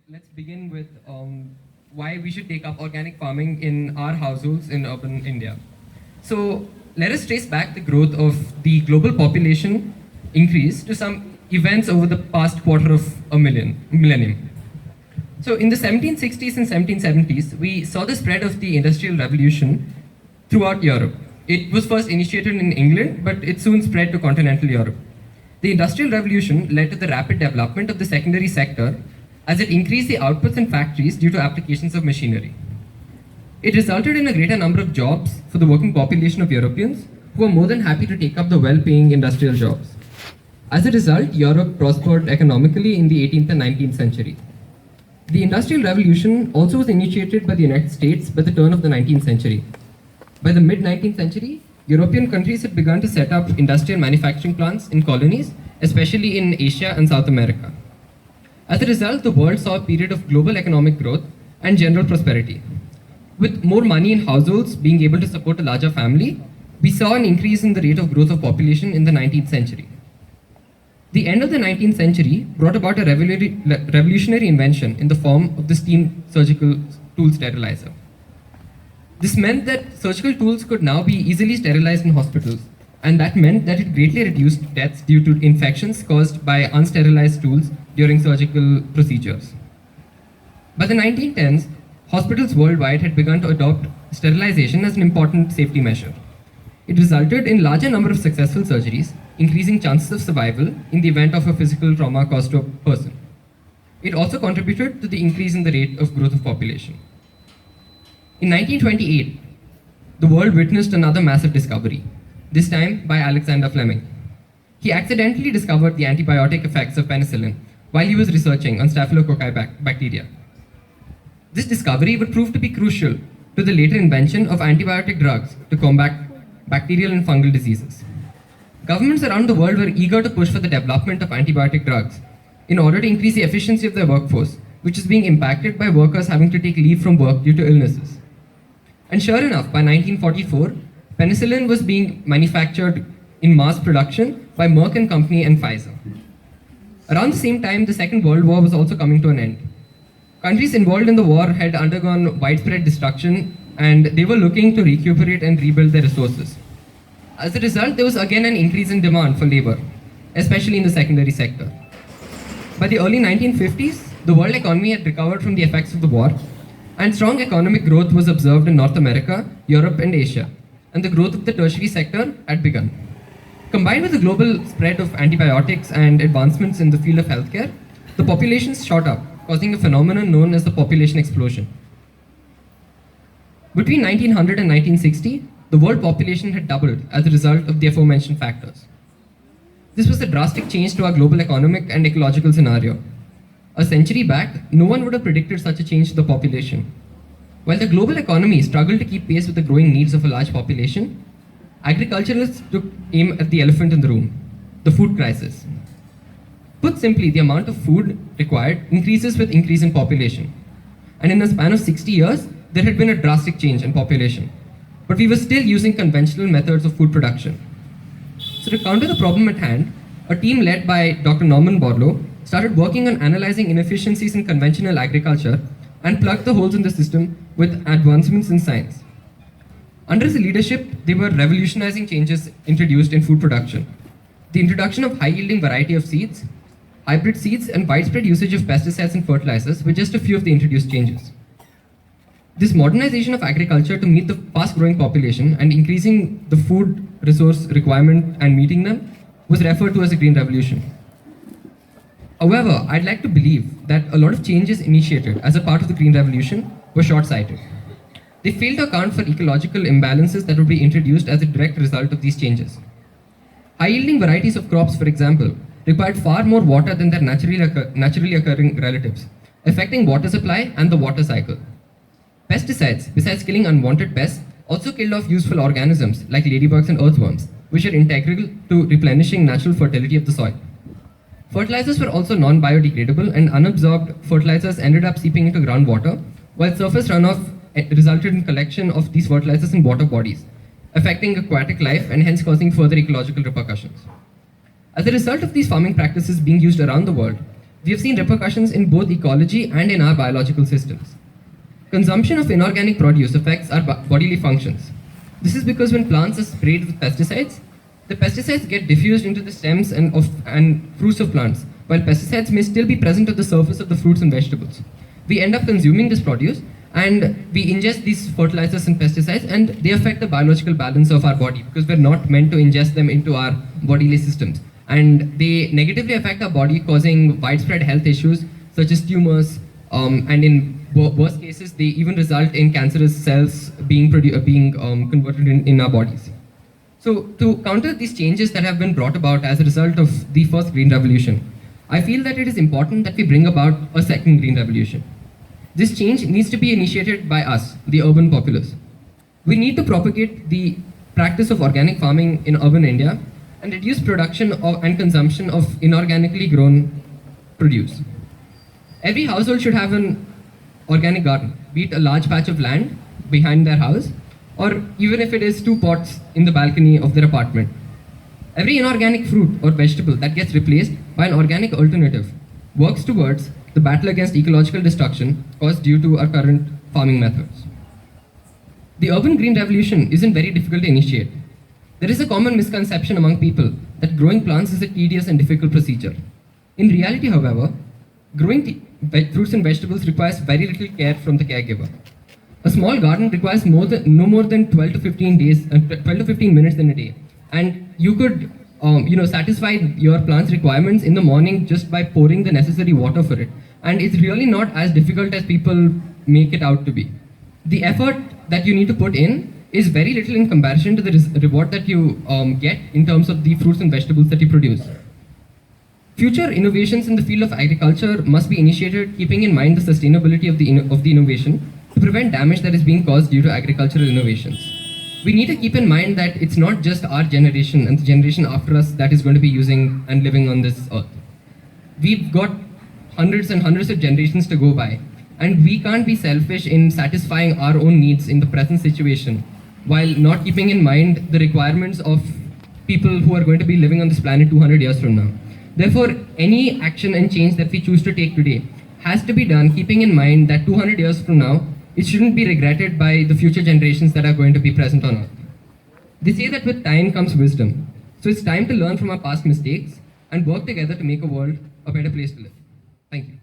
Let's begin with why we should take up organic farming in our households in urban India. So let us trace back the growth of the global population increase to some events over the past quarter of a millennium. So in the 1760s and 1770s, we saw the spread of the Industrial Revolution throughout Europe. It was first initiated in England, but it soon spread to continental Europe. The Industrial Revolution led to the rapid development of the secondary sector as it increased the outputs in factories due to applications of machinery. It resulted in a greater number of jobs for the working population of Europeans who were more than happy to take up the well-paying industrial jobs. As a result, Europe prospered economically in the 18th and 19th century. The Industrial Revolution also was initiated by the United States by the turn of the 19th century. By the mid-19th century, European countries had begun to set up industrial manufacturing plants in colonies, especially in Asia and South America. As a result, the world saw a period of global economic growth and general prosperity. With more money in households being able to support a larger family, we saw an increase in the rate of growth of population in the 19th century. The end of the 19th century brought about a revolutionary invention in the form of the steam surgical tool sterilizer. This meant that surgical tools could now be easily sterilized in hospitals, and that meant that it greatly reduced deaths due to infections caused by unsterilized tools during surgical procedures. By the 1910s, hospitals worldwide had begun to adopt sterilization as an important safety measure. It resulted in larger number of successful surgeries, increasing chances of survival in the event of a physical trauma caused to a person. It also contributed to the increase in the rate of growth of population. In 1928, the world witnessed another massive discovery, this time by Alexander Fleming. He accidentally discovered the antibiotic effects of penicillin while he was researching on Staphylococci bacteria. This discovery would prove to be crucial to the later invention of antibiotic drugs to combat bacterial and fungal diseases. Governments around the world were eager to push for the development of antibiotic drugs in order to increase the efficiency of their workforce, which is being impacted by workers having to take leave from work due to illnesses. And sure enough, by 1944, penicillin was being manufactured in mass production by Merck and Company and Pfizer. Around the same time, the Second World War was also coming to an end. Countries involved in the war had undergone widespread destruction, and they were looking to recuperate and rebuild their resources. As a result, there was again an increase in demand for labor, especially in the secondary sector. By the early 1950s, the world economy had recovered from the effects of the war, and strong economic growth was observed in North America, Europe, and Asia, and the growth of the tertiary sector had begun. Combined with the global spread of antibiotics and advancements in the field of healthcare, the populations shot up, causing a phenomenon known as the population explosion. Between 1900 and 1960, the world population had doubled as a result of the aforementioned factors. This was a drastic change to our global economic and ecological scenario. A century back, no one would have predicted such a change to the population. While the global economy struggled to keep pace with the growing needs of a large population, agriculturalists took aim at the elephant in the room, the food crisis. Put simply, the amount of food required increases with increase in population. And in a span of 60 years, there had been a drastic change in population. But we were still using conventional methods of food production. So to counter the problem at hand, a team led by Dr. Norman Borlaug started working on analyzing inefficiencies in conventional agriculture and plugged the holes in the system with advancements in science. Under his leadership, they were revolutionizing changes introduced in food production. The introduction of high-yielding variety of seeds, hybrid seeds, and widespread usage of pesticides and fertilizers were just a few of the introduced changes. This modernization of agriculture to meet the fast-growing population and increasing the food resource requirement and meeting them was referred to as a Green Revolution. However, I'd like to believe that a lot of changes initiated as a part of the Green Revolution were short-sighted. They failed to account for ecological imbalances that would be introduced as a direct result of these changes. High-yielding varieties of crops, for example, required far more water than their naturally occurring relatives, affecting water supply and the water cycle. Pesticides, besides killing unwanted pests, also killed off useful organisms like ladybugs and earthworms, which are integral to replenishing natural fertility of the soil. Fertilizers were also non-biodegradable, and unabsorbed fertilizers ended up seeping into groundwater, while surface runoff resulted in collection of these fertilizers in water bodies, affecting aquatic life and hence causing further ecological repercussions. As a result of these farming practices being used around the world, We have seen repercussions in both ecology and in our biological systems. Consumption of inorganic produce affects our bodily functions. This is because when plants are sprayed with pesticides, the pesticides get diffused into the stems and fruits of plants, while pesticides may still be present at the surface of the fruits and vegetables. We end up consuming this produce and we ingest these fertilizers and pesticides, and they affect the biological balance of our body because we're not meant to ingest them into our bodily systems. And they negatively affect our body, causing widespread health issues such as tumors, and in worst cases, they even result in cancerous cells being converted in our bodies. So, to counter these changes that have been brought about as a result of the first Green Revolution, I feel that it is important that we bring about a second Green Revolution. This change needs to be initiated by us, the urban populace. We need to propagate the practice of organic farming in urban India and reduce production and consumption of inorganically grown produce. Every household should have an organic garden, be it a large patch of land behind their house, or even if it is 2 pots in the balcony of their apartment. Every inorganic fruit or vegetable that gets replaced by an organic alternative works towards the battle against ecological destruction caused due to our current farming methods. The urban green revolution isn't very difficult to initiate. There is a common misconception among people that growing plants is a tedious and difficult procedure. In reality, however, growing fruits and vegetables requires very little care from the caregiver. A small garden requires no more than 12 to 15 minutes in a day, and you could satisfy your plant's requirements in the morning just by pouring the necessary water for it. And it's really not as difficult as people make it out to be. The effort that you need to put in is very little in comparison to the reward that you get in terms of the fruits and vegetables that you produce. Future innovations in the field of agriculture must be initiated keeping in mind the sustainability of the innovation to prevent damage that is being caused due to agricultural innovations. We need to keep in mind that it's not just our generation and the generation after us that is going to be using and living on this earth. We've got hundreds and hundreds of generations to go by, and we can't be selfish in satisfying our own needs in the present situation while not keeping in mind the requirements of people who are going to be living on this planet 200 years from now. Therefore, any action and change that we choose to take today has to be done keeping in mind that 200 years from now, it shouldn't be regretted by the future generations that are going to be present on Earth. They say that with time comes wisdom. So it's time to learn from our past mistakes and work together to make a world a better place to live. Thank you.